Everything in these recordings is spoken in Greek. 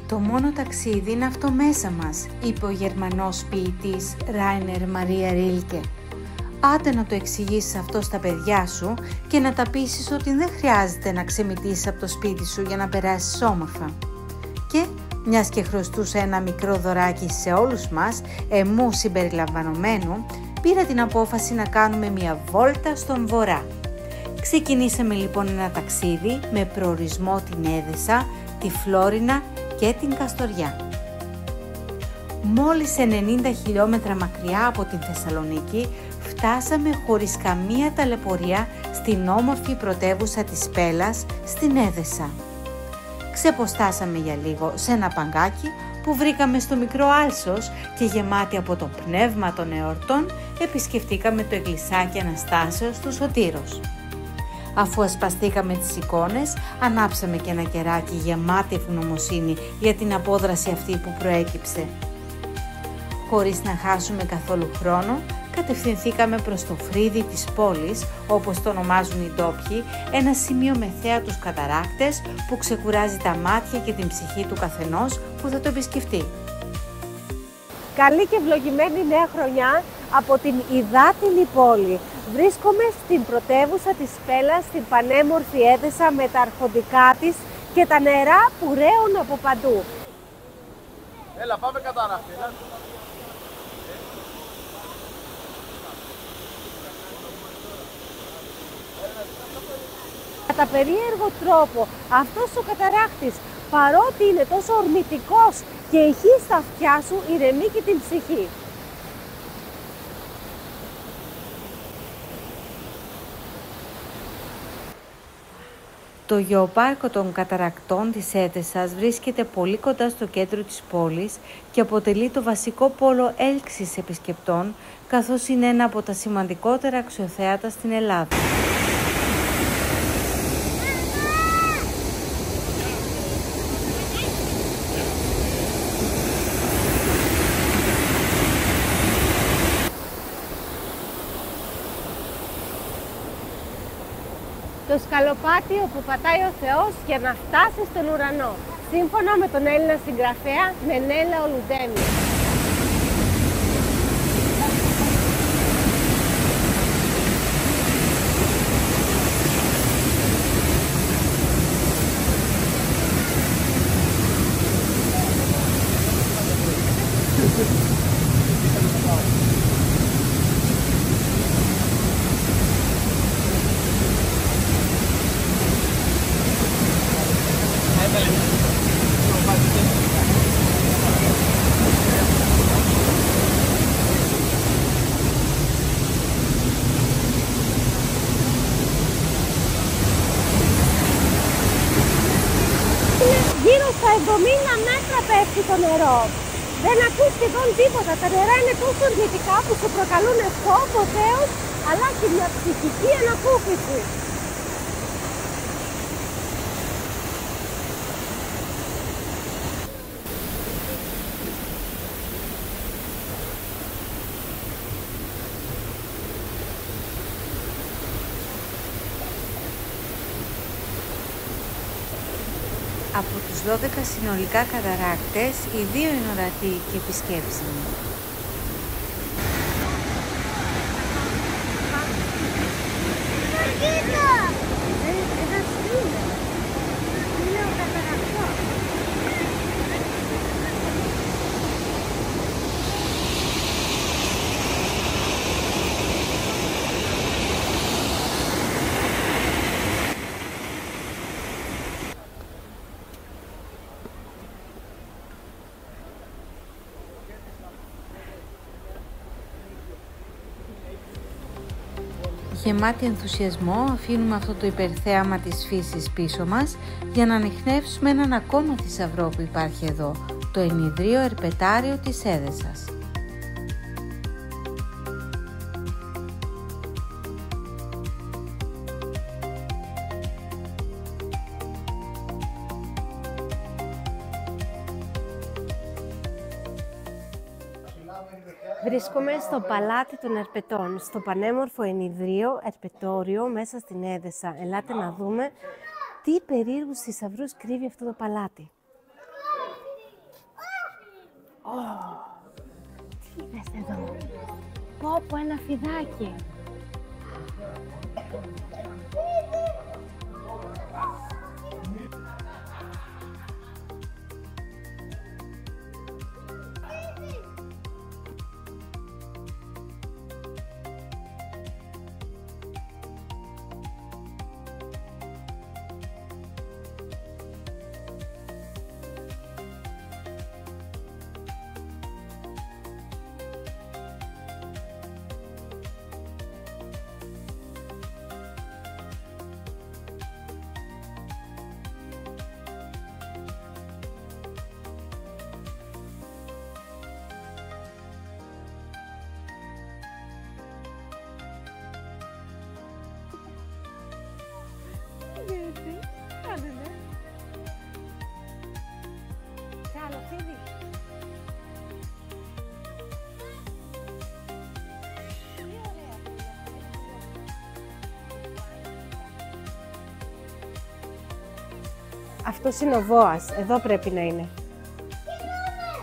«Το μόνο ταξίδι είναι αυτό μέσα μας», είπε ο Γερμανός ποιητής Ράινερ Μαρία Ρίλκε. Άντε να το εξηγήσεις αυτό στα παιδιά σου και να τα πείσεις ότι δεν χρειάζεται να ξεμητήσεις από το σπίτι σου για να περάσεις όμορφα. Και, μιας και χρωστούσε ένα μικρό δωράκι σε όλους μας, εμού συμπεριλαμβανομένου, πήρα την απόφαση να κάνουμε μια βόλτα στον βορρά. Ξεκινήσαμε λοιπόν ένα ταξίδι με προορισμό την Έδεσα, τη Φλόρινα και την Καστοριά. Μόλις 90 χιλιόμετρα μακριά από την Θεσσαλονίκη, φτάσαμε χωρίς καμία ταλαιπωρία στην όμορφη πρωτεύουσα της Πέλας, στην Έδεσα. Ξεποστάσαμε για λίγο σε ένα παγκάκι που βρήκαμε στο μικρό Άλσος και γεμάτοι από το πνεύμα των εορτών επισκεφτήκαμε το εκκλησάκι Αναστάσεως του Σωτήρος. Αφού ασπαστήκαμε τις εικόνες, ανάψαμε και ένα κεράκι γεμάτη ευγνωμοσύνη για την απόδραση αυτή που προέκυψε. Χωρίς να χάσουμε καθόλου χρόνο, κατευθυνθήκαμε προς το φρύδι της πόλης, όπως το ονομάζουν οι ντόπιοι, ένα σημείο με θέατους καταράκτες που ξεκουράζει τα μάτια και την ψυχή του καθενός που θα το επισκεφτεί. Καλή και ευλογημένη νέα χρονιά από την υδάτινη πόλη. Βρίσκομαι στην πρωτεύουσα της Πέλας, στην πανέμορφη Έδεσα με τα αρχοντικά της και τα νερά που ρέουν από παντού. Έλα, πάμε κατάραχτη. Κατά περίεργο τρόπο, αυτός ο καταράχτης, παρότι είναι τόσο ορμητικός και ηχεί στα αυτιά σου, ηρεμεί και την ψυχή. Το γεωπάρκο των καταρακτών της Έδεσας βρίσκεται πολύ κοντά στο κέντρο της πόλης και αποτελεί το βασικό πόλο έλξης επισκεπτών, καθώς είναι ένα από τα σημαντικότερα αξιοθέατα στην Ελλάδα. Το σκαλοπάτι όπου πατάει ο Θεός για να φτάσει στον ουρανό, σύμφωνα με τον Έλληνα συγγραφέα Μενέλα Ολουντέμι. Γύρω στα 70 μέτρα πέφτει το νερό. Δεν ακούς σχεδόν τίποτα. Τα νερά είναι τόσο ορμητικά που σου προκαλούν φόβο, θέος, αλλά και μια ψυχική ανακούφιση. Από τους 12 συνολικά καταράκτες, οι 2 είναι ορατοί και επισκέψιμοι. Γεμάτοι ενθουσιασμό αφήνουμε αυτό το υπερθέαμα της φύσης πίσω μας για να ανιχνεύσουμε έναν ακόμα θησαυρό που υπάρχει εδώ, το ενιδρίο ερπετάριο της Έδεσας. Βρίσκομαι στο Παλάτι των Ερπετών, στο πανέμορφο ενιδρίο ερπετόριο μέσα στην Έδεσα. Ελάτε να δούμε τι περίεργους θησαυρούς κρύβει αυτό το παλάτι. Τι είδες εδώ? Πω, ένα φιδάκι. Αυτός είναι ο βόας, εδώ πρέπει να είναι.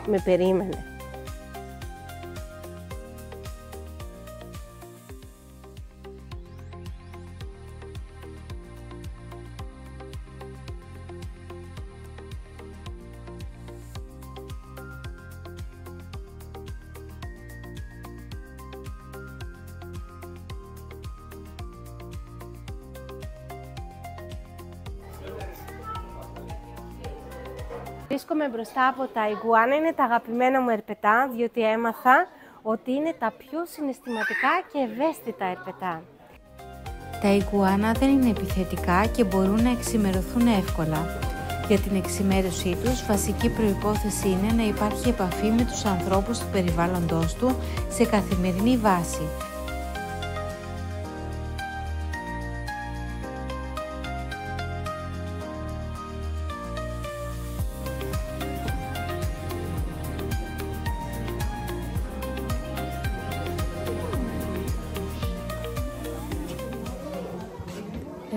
Με περίμενε. Βρίσκομαι μπροστά από τα ιγκουάνα, είναι τα αγαπημένα μου ερπετά, διότι έμαθα ότι είναι τα πιο συναισθηματικά και ευαίσθητα ερπετά. Τα ιγκουάνα δεν είναι επιθετικά και μπορούν να εξημερωθούν εύκολα. Για την εξημέρωσή τους, βασική προϋπόθεση είναι να υπάρχει επαφή με τους ανθρώπους του περιβάλλοντος του σε καθημερινή βάση.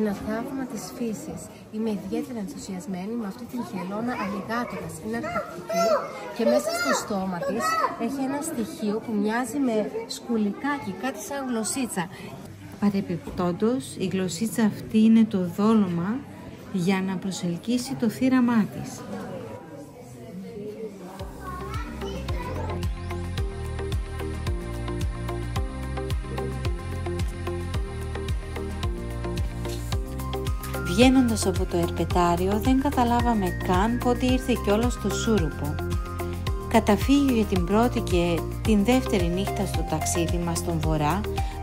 Ένα θαύμα της φύσης. Είμαι ιδιαίτερα ενθουσιασμένη με αυτή την χελώνα αλιγάτορας. Είναι αρπακτική και μέσα στο στόμα της έχει ένα στοιχείο που μοιάζει με σκουλικάκι, κάτι σαν γλωσσίτσα. Παρεπιπτόντως, η γλωσσίτσα αυτή είναι το δόλωμα για να προσελκύσει το θύραμά της. Βγαίνοντας από το ερπετάριο δεν καταλάβαμε καν πότε ήρθε κιόλας το σούρουπο. Καταφύγιο για την πρώτη και την δεύτερη νύχτα στο ταξίδι μας στον βορρά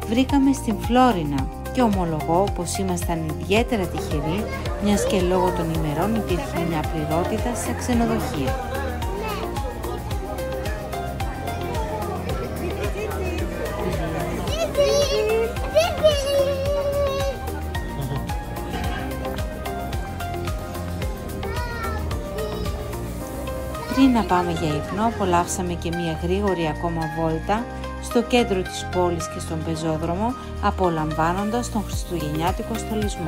βρήκαμε στην Φλόρινα και ομολογώ πως ήμασταν ιδιαίτερα τυχεροί, μιας και λόγω των ημερών υπήρχε μια πληρότητα σε ξενοδοχεία. Πριν να πάμε για ύπνο, απολαύσαμε και μια γρήγορη ακόμα βόλτα στο κέντρο της πόλης και στον πεζόδρομο, απολαμβάνοντας τον χριστουγεννιάτικο στολισμό.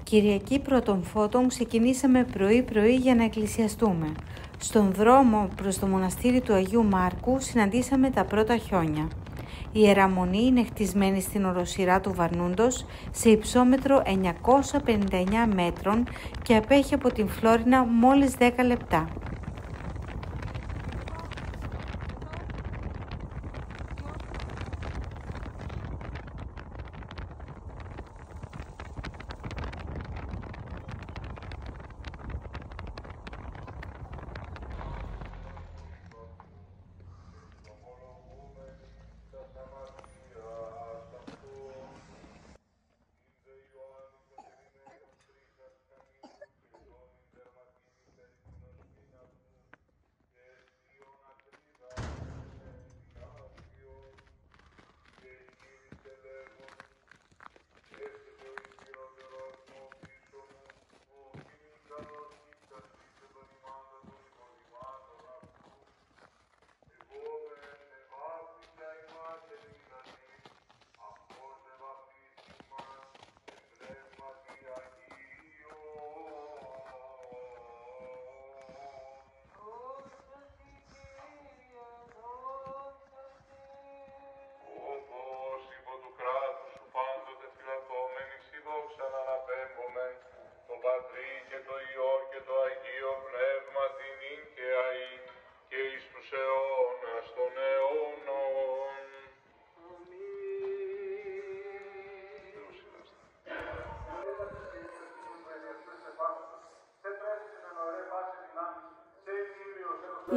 Κυριακή πρώτων φώτων ξεκινήσαμε πρωί-πρωί για να εκκλησιαστούμε. Στον δρόμο προς το μοναστήρι του Αγίου Μάρκου συναντήσαμε τα πρώτα χιόνια. Η Ιερά-Μονή είναι χτισμένη στην οροσειρά του Βαρνούντος σε υψόμετρο 959 μέτρων και απέχει από την Φλόρινα μόλις 10 λεπτά.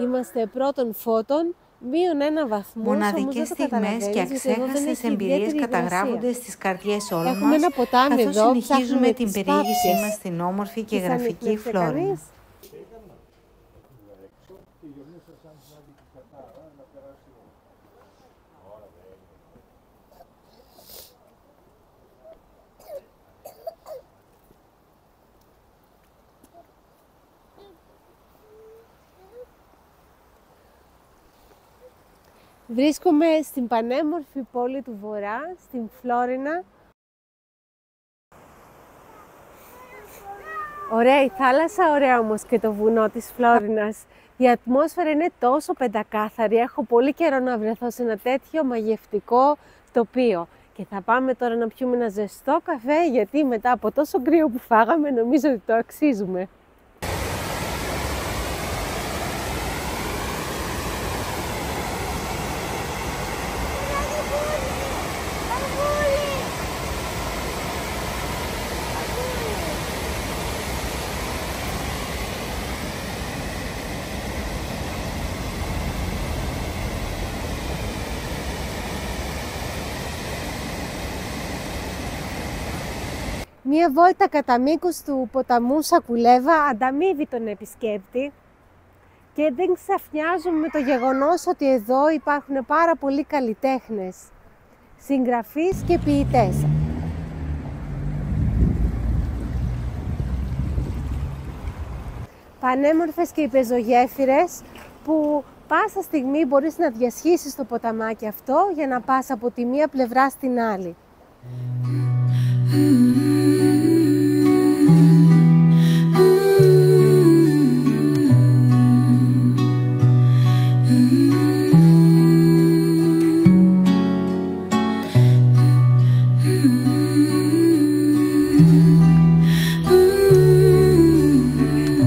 Είμαστε πρώτων φώτων, -1 βαθμούς. Μοναδικές στιγμές και αξέχαστες εμπειρίες καταγράφονται στις καρδιές όλων Έχουμε μας, ένα ποτάμι καθώς εδώ, συνεχίζουμε την τις περιήγησή πάπιες. μας στην όμορφη και Τις γραφική ανήκνευσε Φλόρινα. κανείς? Βρίσκομαι στην πανέμορφη πόλη του Βορρά, στην Φλόρινα. Ωραία η θάλασσα, ωραία όμως και το βουνό της Φλόρινας. Η ατμόσφαιρα είναι τόσο πεντακάθαρη, έχω πολύ καιρό να βρεθώ σε ένα τέτοιο μαγευτικό τοπίο. Και θα πάμε τώρα να πιούμε ένα ζεστό καφέ, γιατί μετά από τόσο κρύο που φάγαμε νομίζω ότι το αξίζουμε. Μία βόλτα κατά μήκος του ποταμού Σακουλέβα ανταμείβει τον επισκέπτη και δεν ξαφνιάζουμε με το γεγονός ότι εδώ υπάρχουν πάρα πολλοί καλλιτέχνες, συγγραφείς και ποιητές. Πανέμορφες και οι πεζογέφυρες που πάσα στιγμή μπορείς να διασχίσεις το ποταμάκι αυτό για να πας από τη μία πλευρά στην άλλη.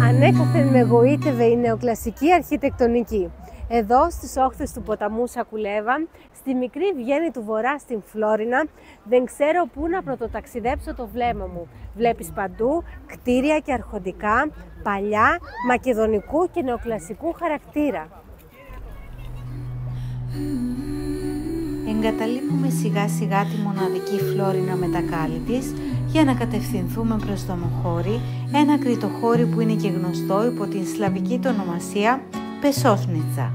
Ανέκαθεν με εγωίτευε η νεοκλασική αρχιτεκτονική. Εδώ στις όχθες του ποταμού Σακουλέβα, στη μικρή Βιέννη του Βορρά στην Φλόρινα, δεν ξέρω πού να πρωτοταξιδέψω το βλέμμα μου. Βλέπεις παντού κτίρια και αρχοντικά, παλιά, μακεδονικού και νεοκλασικού χαρακτήρα. Εγκαταλείπουμε σιγά σιγά τη μοναδική Φλόρινα με τα κάλλη της για να κατευθυνθούμε προς το Μοχώρι, ένα κριτοχώρι που είναι και γνωστό υπό την σλαβική του ονομασία Πεσόφνιτσα.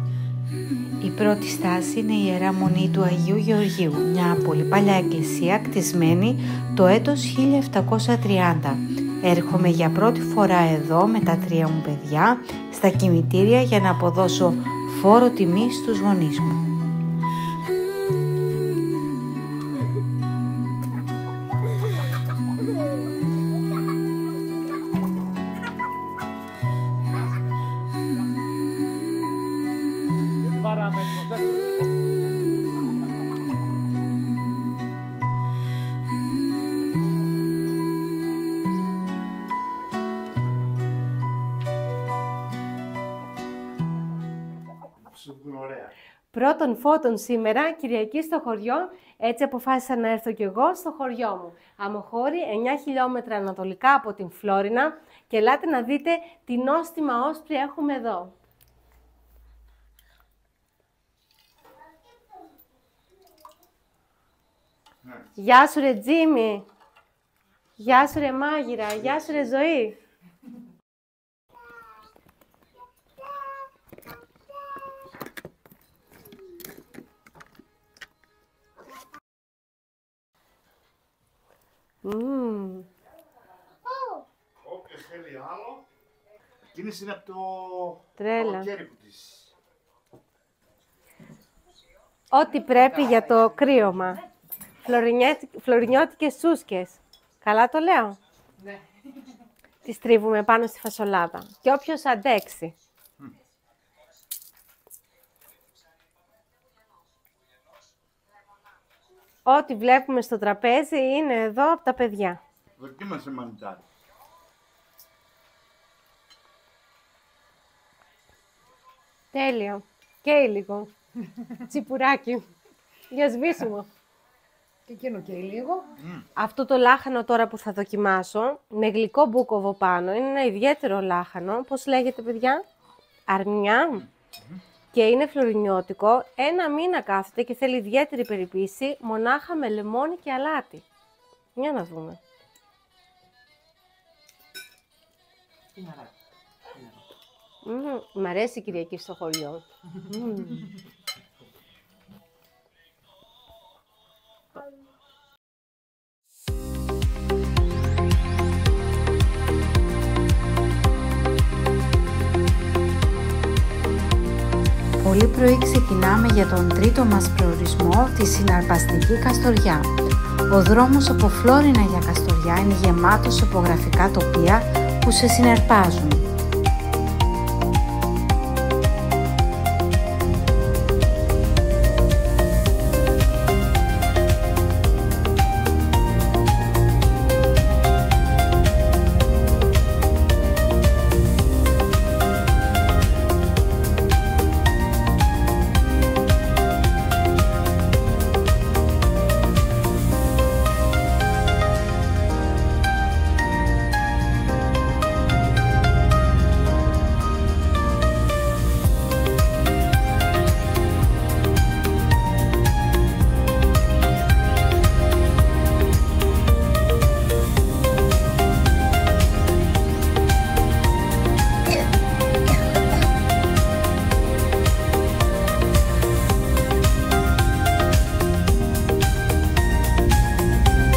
Η πρώτη στάση είναι η Ιερά Μονή του Αγίου Γεωργίου, μια πολύ παλιά εκκλησία κτισμένη το έτος 1730. Έρχομαι για πρώτη φορά εδώ με τα 3 μου παιδιά στα κημητήρια για να αποδώσω φόρο τιμής στους γονείς μου. Πρώτων φώτων σήμερα, Κυριακή στο χωριό, έτσι αποφάσισα να έρθω κι εγώ στο χωριό μου. Αμοχώρη, 9 χιλιόμετρα ανατολικά από την Φλόρινα και ελάτε να δείτε τι νόστιμα όσπρια έχουμε εδώ. Γεια σου ρε Τζίμι, γεια σου ρε Μάγειρα, γεια σου ρε Ζωή. Όποιος θέλει άλλο, εκείνης είναι από το κέρικο της. Ό,τι πρέπει για το κρύωμα. Φλωρινιώτικες σούσκες. Καλά το λέω? Ναι. Τις τρίβουμε πάνω στη φασολάδα. Και όποιος αντέξει. Ό,τι βλέπουμε στο τραπέζι είναι εδώ από τα παιδιά. Δοκίμασε μανιτάρι. Τέλειο. Καίει λίγο. Τσιπουράκι. Για σβήσιμο. Και εκείνο καίει λίγο. Αυτό το λάχανο τώρα που θα δοκιμάσω, με γλυκό μπούκοβο πάνω, είναι ένα ιδιαίτερο λάχανο. Πώς λέγεται, παιδιά? Αρμιά. Και είναι φλωρινιώτικο. 1 μήνα κάθεται και θέλει ιδιαίτερη περιποίηση, μονάχα με λεμόνι και αλάτι. Για να δούμε. Μ' αρέσει η Κυριακή στο χωριό. Πολύ πρωί ξεκινάμε για τον τρίτο μας προορισμό, τη συναρπαστική Καστοριά. Ο δρόμος από Φλόρινα για Καστοριά είναι γεμάτος τοπογραφικά τοπία που σε συναρπάζουν.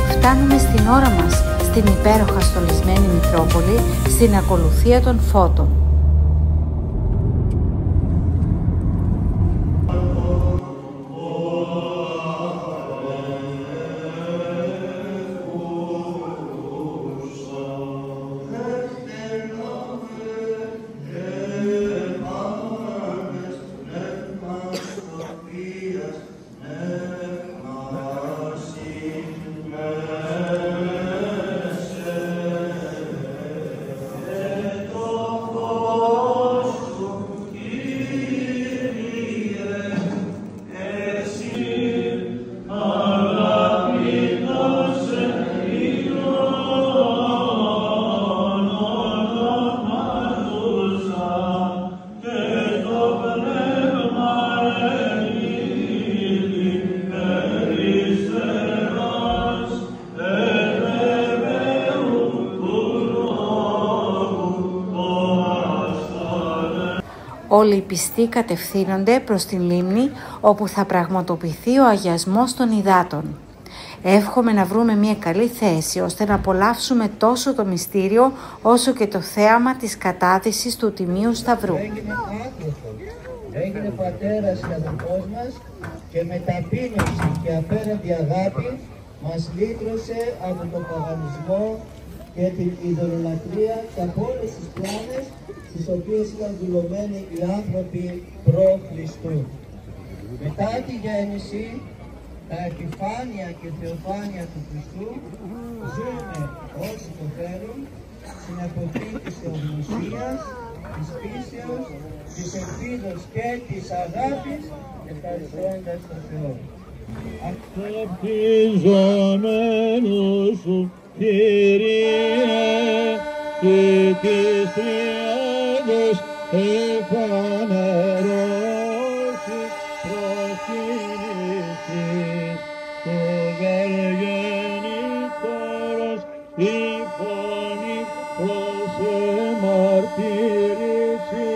Φτάνουμε στην ώρα μας, στην υπέροχα στολισμένη Μητρόπολη, στην ακολουθία των φώτων. Όλοι οι πιστοί κατευθύνονται προς την λίμνη όπου θα πραγματοποιηθεί ο αγιασμός των υδάτων. Εύχομαι να βρούμε μια καλή θέση ώστε να απολαύσουμε τόσο το μυστήριο όσο και το θέαμα της κατάδυσης του Τιμίου Σταυρού. Έγινε πατέρας και αδελφός μας και με ταπείνωση και απέραντη αγάπη μας λύτρωσε από τον παγανισμό και την ειδωλολατρία και από όλες τις πλάνες στις οποίες ήταν δουλωμένοι οι άνθρωποι προ Χριστού. Μετά τη γέννηση, τα επιφάνεια και θεοφάνεια του Χριστού ζούμε όσοι το θέλουν στην εποχή της θεογνωσίας, της πίστεως, της ελπίδος και της αγάπης, ευχαριστώντας τον Θεό. Αυτοπτιζόμενος σου, Κύριε, και της Τριάδος εφανερώσεις προσκυνήσεις, το βεργενικόρος η φωνή προς εμαρτύρηση,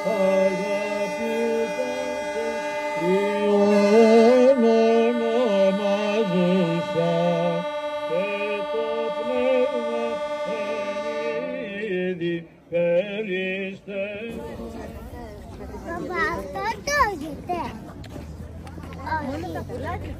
αγαπητός Υιόν ονομάζουσα, και το πνεύμα ενίδη περίστε. Παπά, αυτό τρώγεται. Μόνο τα πουλάκια.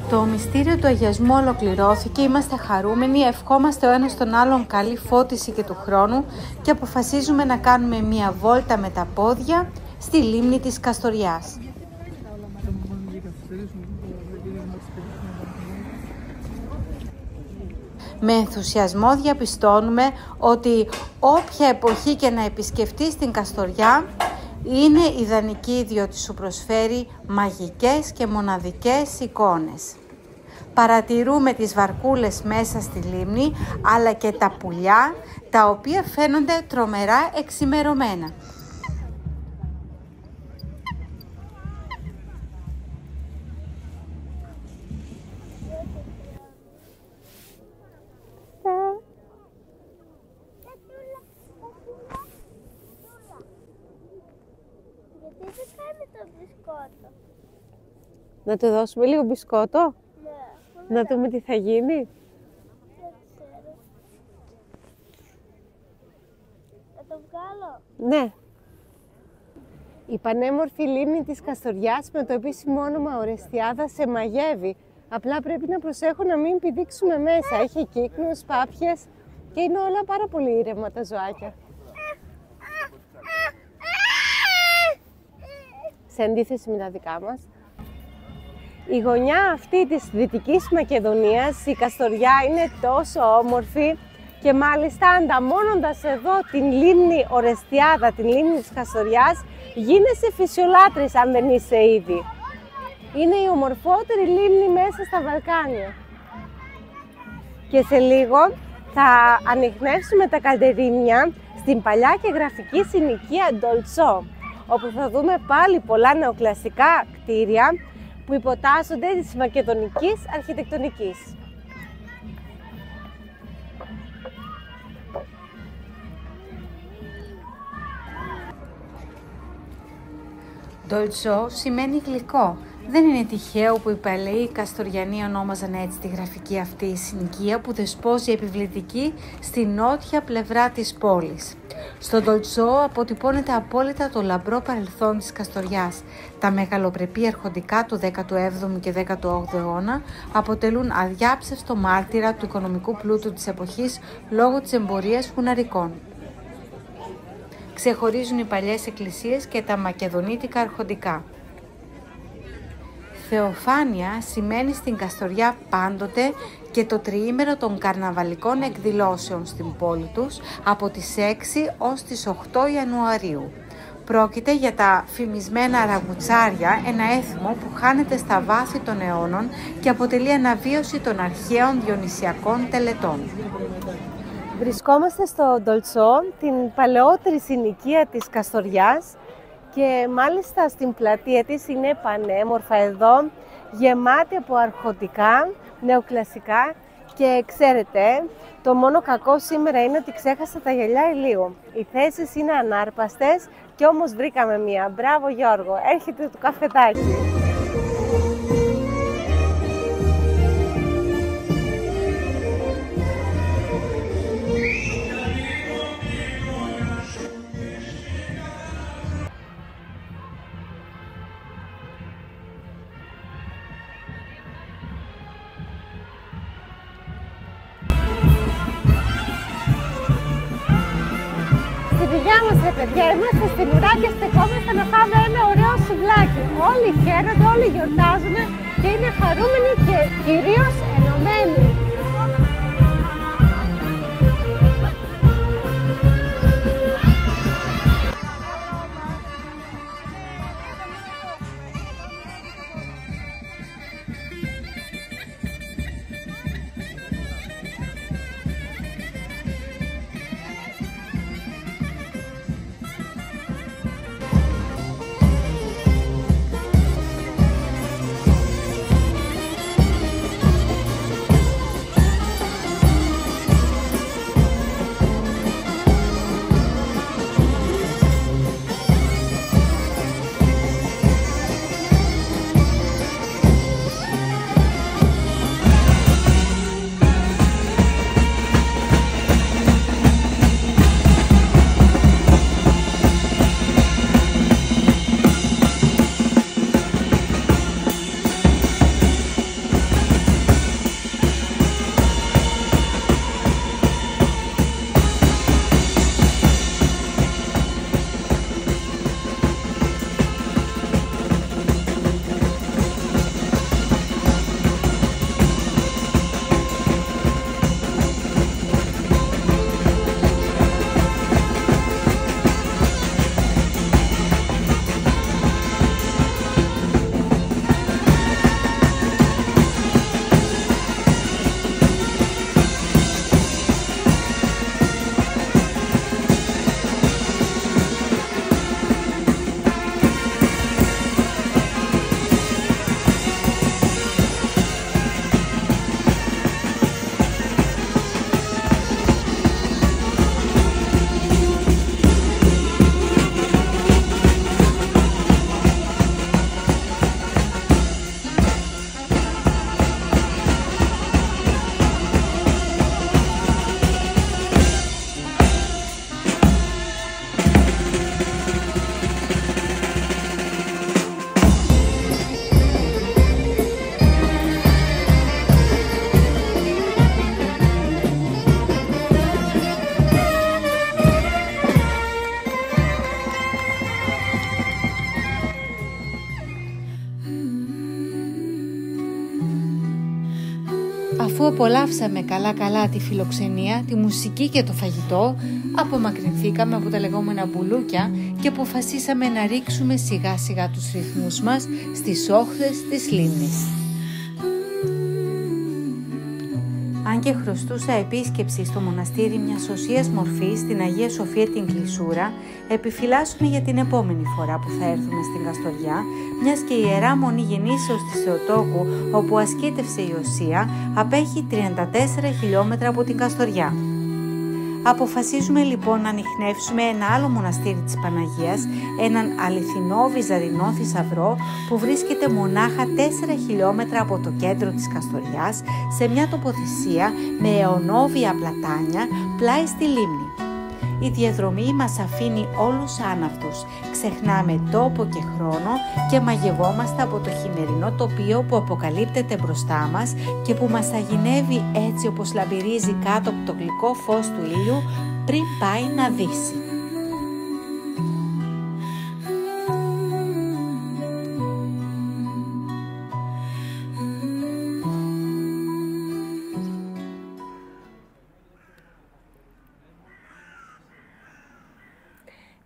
Το μυστήριο του αγιασμού ολοκληρώθηκε, είμαστε χαρούμενοι, ευχόμαστε ο ένας τον άλλον καλή φώτιση και του χρόνου και αποφασίζουμε να κάνουμε μία βόλτα με τα πόδια στη λίμνη της Καστοριάς. Με ενθουσιασμό διαπιστώνουμε ότι όποια εποχή και να επισκεφτείς την Καστοριά είναι ιδανική, διότι σου προσφέρει μαγικές και μοναδικές εικόνες. Παρατηρούμε τις βαρκούλες μέσα στη λίμνη, αλλά και τα πουλιά, τα οποία φαίνονται τρομερά εξημερωμένα. Να του δώσουμε λίγο μπισκότο, Ναι. να δούμε τι θα γίνει. Δεν ξέρω. Να το βγάλω. Ναι. Η πανέμορφη λίμνη της Καστοριάς με το επίσημο όνομα Ορεστιάδα σε μαγεύει. Απλά πρέπει να προσέχω να μην πηδήξουμε μέσα. Έχει κύκνους, πάπιες και είναι όλα πάρα πολύ ήρεμα τα ζωάκια. Σε αντίθεση με τα δικά μας. Η γωνιά αυτή της Δυτικής Μακεδονίας, η Καστοριά, είναι τόσο όμορφη και μάλιστα ανταμώνοντας εδώ την λίμνη Ορεστιάδα, την λίμνη της Καστοριάς, γίνεσαι φυσιολάτρης αν δεν είσαι ήδη. Είναι η ομορφότερη λίμνη μέσα στα Βαλκάνια. Και σε λίγο θα ανιχνεύσουμε τα καλτερίμια στην παλιά και γραφική συνοικία Ντολτσό, όπου θα δούμε πάλι πολλά νεοκλασικά κτίρια που υποτάσσονται της μακεδονικής αρχιτεκτονικής. Ντολτσό σημαίνει γλυκό. Δεν είναι τυχαίο που οι παλαιοί Καστοριανοί ονόμαζαν έτσι τη γραφική αυτή συνοικία που δεσπόζει επιβλητική στη νότια πλευρά της πόλης. Στο Ντολτσό αποτυπώνεται απόλυτα το λαμπρό παρελθόν της Καστοριάς. Τα μεγαλοπρεπή αρχοντικά του 17ου και 18ου αιώνα αποτελούν αδιάψευστο μάρτυρα του οικονομικού πλούτου της εποχής λόγω της εμπορίας χουναρικών. Ξεχωρίζουν οι παλιές εκκλησίες και τα μακεδονίτικα αρχοντικά. Θεοφάνεια σημαίνει στην Καστοριά πάντοτε και το τριήμερο των καρναβαλικών εκδηλώσεων στην πόλη τους από τις 6 ως τις 8 Ιανουαρίου. Πρόκειται για τα φημισμένα ραγκουτσάρια, ένα έθιμο που χάνεται στα βάθη των αιώνων και αποτελεί αναβίωση των αρχαίων διονυσιακών τελετών. Βρισκόμαστε στο Ντολτσό, την παλαιότερη συνοικία της Καστοριάς, και μάλιστα στην πλατεία της είναι πανέμορφα εδώ, γεμάτη από αρχοντικά, νεοκλασικά, και ξέρετε, το μόνο κακό σήμερα είναι ότι ξέχασα τα γυαλιά ηλίου. Οι θέσεις είναι ανάρπαστες και όμως βρήκαμε μία. Μπράβο Γιώργο, έρχεται το καφεδάκι. τη δουλειά μας, παιδιά, είμαστε στην ουρά και στεκόμαστε να φάμε ένα ωραίο σουβλάκι. Όλοι χαίρονται, όλοι γιορτάζουν και είναι χαρούμενοι και κυρίως ενωμένοι. Αφού απολαύσαμε καλά-καλά τη φιλοξενία, τη μουσική και το φαγητό, απομακρυνθήκαμε από τα λεγόμενα μπουλούκια και αποφασίσαμε να ρίξουμε σιγά-σιγά τους ρυθμούς μας στις όχθες της λίμνης. Αν και χρωστούσα επίσκεψη στο μοναστήρι μιας οσίας μορφής στην Αγία Σοφία την Κλεισούρα, επιφυλάσσουμε για την επόμενη φορά που θα έρθουμε στην Καστοριά, μιας και η Ιερά Μονή Γεννήσεως της Θεοτόκου, όπου ασκήτευσε η Οσία, απέχει 34 χιλιόμετρα από την Καστοριά. Αποφασίζουμε λοιπόν να ανιχνεύσουμε ένα άλλο μοναστήρι της Παναγίας, έναν αληθινό βυζαντινό θησαυρό που βρίσκεται μονάχα 4 χιλιόμετρα από το κέντρο της Καστοριάς, σε μια τοποθεσία με αιωνόβια πλατάνια πλάι στη λίμνη. Η διαδρομή μας αφήνει όλους άναυτους, ξεχνάμε τόπο και χρόνο και μαγευόμαστε από το χειμερινό τοπίο που αποκαλύπτεται μπροστά μας και που μας αγινεύει έτσι όπως λαμπυρίζει κάτω από το γλυκό φως του ήλιου πριν πάει να δύσει.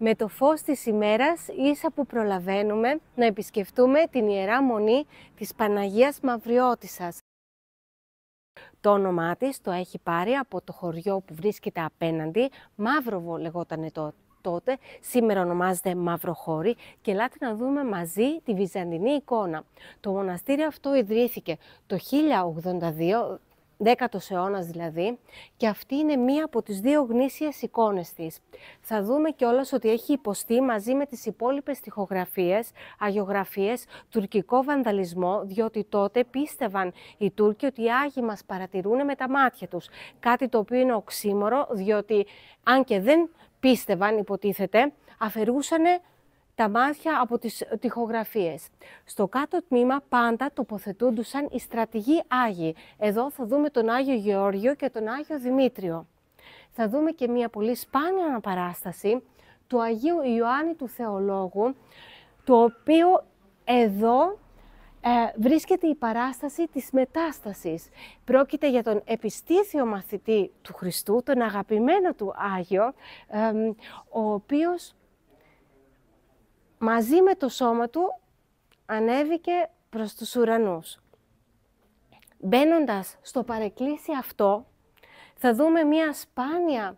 Με το φως της ημέρας, ίσα που προλαβαίνουμε να επισκεφτούμε την Ιερά Μονή της Παναγίας Μαυριώτισσας. Το όνομά της το έχει πάρει από το χωριό που βρίσκεται απέναντι, Μαύροβο λεγότανε τότε, σήμερα ονομάζεται Μαυροχώρη, και ελάτε να δούμε μαζί τη βυζαντινή εικόνα. Το μοναστήρι αυτό ιδρύθηκε το 1082, 10ος αιώνας δηλαδή, και αυτή είναι μία από τις δύο γνήσιες εικόνες της. Θα δούμε κιόλας ότι έχει υποστεί μαζί με τις υπόλοιπες τοιχογραφίες, αγιογραφίες, τουρκικό βανδαλισμό, διότι τότε πίστευαν οι Τούρκοι ότι οι Άγιοι μας παρατηρούν με τα μάτια τους. Κάτι το οποίο είναι οξύμορο, διότι αν και δεν πίστευαν, υποτίθεται, αφαιρούσαν τα μάτια από τις τοιχογραφίες. Στο κάτω τμήμα πάντα τοποθετούντουσαν οι στρατηγοί Άγιοι. Εδώ θα δούμε τον Άγιο Γεώργιο και τον Άγιο Δημήτριο. θα δούμε και μια πολύ σπάνια αναπαράσταση του Αγίου Ιωάννη του Θεολόγου, το οποίο εδώ βρίσκεται η παράσταση της μετάστασης. Πρόκειται για τον επιστήθιο μαθητή του Χριστού, τον αγαπημένο του Άγιο, ο οποίος μαζί με το σώμα του ανέβηκε προς τους ουρανούς. Μπαίνοντας στο παρεκκλήσι αυτό, θα δούμε μια σπάνια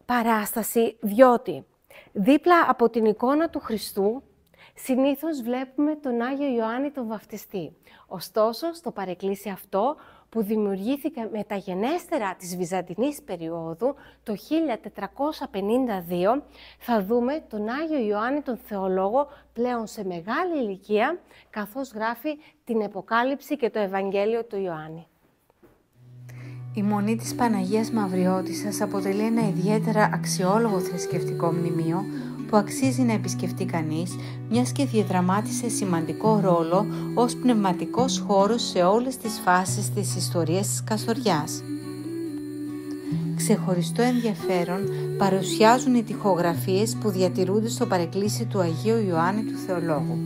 παράσταση, διότι δίπλα από την εικόνα του Χριστού συνήθως βλέπουμε τον Άγιο Ιωάννη τον Βαφτιστή. Ωστόσο, στο παρεκκλήσι αυτό, που δημιουργήθηκε μεταγενέστερα της Βυζαντινής περίοδου, το 1452, θα δούμε τον Άγιο Ιωάννη τον Θεολόγο πλέον σε μεγάλη ηλικία, καθώς γράφει την Αποκάλυψη και το Ευαγγέλιο του Ιωάννη. Η Μονή της Παναγίας Μαυριώτισσας αποτελεί ένα ιδιαίτερα αξιόλογο θρησκευτικό μνημείο που αξίζει να επισκεφτεί κανείς, μιας και διαδραμάτισε σημαντικό ρόλο ως πνευματικός χώρος σε όλες τις φάσεις της ιστορίας της Καστοριάς. Ξεχωριστό ενδιαφέρον παρουσιάζουν οι τοιχογραφίες που διατηρούνται στο παρεκκλήσι του Αγίου Ιωάννη του Θεολόγου.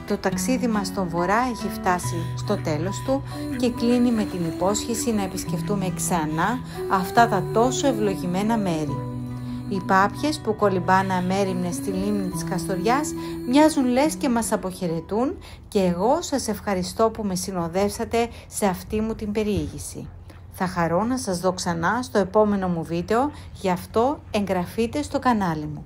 Το ταξίδι μας στον Βορρά έχει φτάσει στο τέλος του και κλείνει με την υπόσχεση να επισκεφτούμε ξανά αυτά τα τόσο ευλογημένα μέρη. Οι πάπιες που κολυμπάνε αμέριμνες στη λίμνη της Καστοριάς μοιάζουν λες και μας αποχαιρετούν και εγώ σας ευχαριστώ που με συνοδεύσατε σε αυτή μου την περιήγηση. Θα χαρώ να σας δω ξανά στο επόμενο μου βίντεο, γι' αυτό εγγραφείτε στο κανάλι μου.